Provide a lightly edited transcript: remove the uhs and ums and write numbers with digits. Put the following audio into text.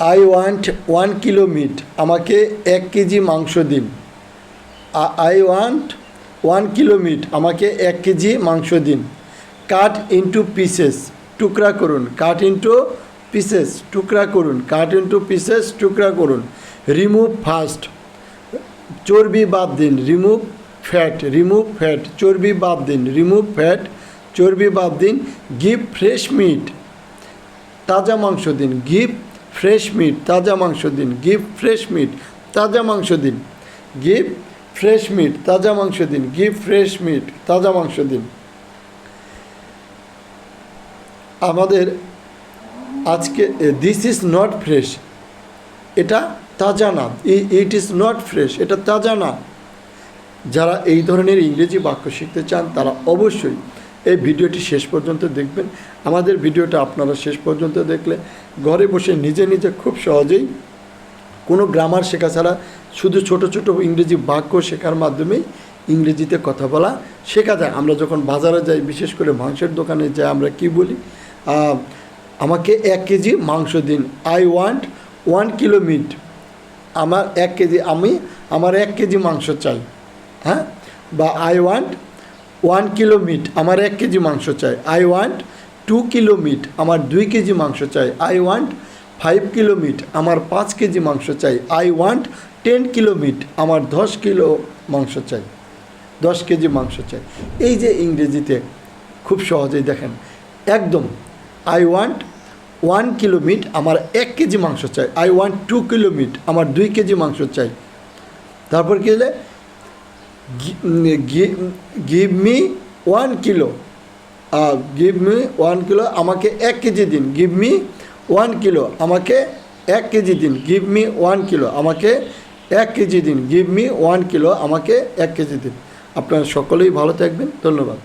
I want 1 kilo meet, আমাকে 1 KG মাংস দিন। আই ওয়ান্ট 1 কিলো মিট, আমাকে 1 কেজি মাংস দিন। কাট ইন্টু পিসেস, টুকরা করুন। কাট ইন্টু পিসেস, টুকরা করুন। কাট ইন্টু পিসেস, টুকরা করুন। রিমুভ ফার্স্ট, চর্বি বাদ দিন। রিমুভ ফ্যাট, রিমুভ ফ্যাট, চর্বি বাদ দিন। রিমুভ ফ্যাট, চর্বি বাদ দিন। গিভ ফ্রেশ মিট, তাজা মাংস দিন। গিভ ফ্রেশ মিট, তাজা মাংস দিন। গিভ ফ্রেশ মিট, তাজা মাংস দিন। গিভ ফ্রেশ মিট, তাজা মাংস দিন। গিভ ফ্রেশ মিট, তাজা মাংস দিন। আমাদের আজকে দিস ইজ নট ফ্রেশ, এটা তাজা না। ইট ইজ নট ফ্রেশ, এটা তাজা না। যারা এই ধরনের ইংরেজি বাক্য শিখতে চান তারা অবশ্যই এই ভিডিওটি শেষ পর্যন্ত দেখবেন। আমাদের ভিডিওটা আপনারা শেষ পর্যন্ত দেখলে ঘরে বসে নিজে নিজে খুব সহজেই কোনো গ্রামার শেখা ছাড়া শুধু ছোট ছোট ইংরেজি বাক্য শেখার মাধ্যমেই ইংরেজিতে কথা বলা শেখা যায়। আমরা যখন বাজারে যাই, বিশেষ করে মাংসের দোকানে যাই, আমরা কি বলি? আমাকে 1 কেজি মাংস দিন। আই ওয়ান্ট 1 কিলো মিট, আমার 1 কেজি, আমার 1 কেজি মাংস চাই। হ্যাঁ, বা আই ওয়ান্ট 1 কিলো মিট, আমার 1 কেজি মাংস চাই। আই ওয়ান্ট 2 কিলো মিট, আমার 2 কেজি মাংস চাই। আই ওয়ান্ট 5 কিলো মিট, আমার 5 কেজি মাংস চাই। আই ওয়ান্ট 10 কিলো মিট, আমার 10 কিলো মাংস চাই, 10 কেজি মাংস চাই। এই যে ইংরেজিতে খুব সহজেই দেখেন একদম, আই ওয়ান্ট 1 কিলো মিট, আমার 1 কেজি মাংস চাই। আই ওয়ান্ট 2 কিলো মিট, আমার 2 কেজি মাংস চাই। তারপর কি হলে give me 1 kilo, give me 1 kilo, আমাকে 1 কেজি দিন। গিভ মি 1 কিলো, আমাকে 1 কেজি দিন। গিভ মি 1 কিলো, আমাকে 1 কেজি দিন। গিভ মি 1 কিলো, আমাকে 1 কেজি দিন। আপনারা সকলেই ভালো থাকবেন, ধন্যবাদ।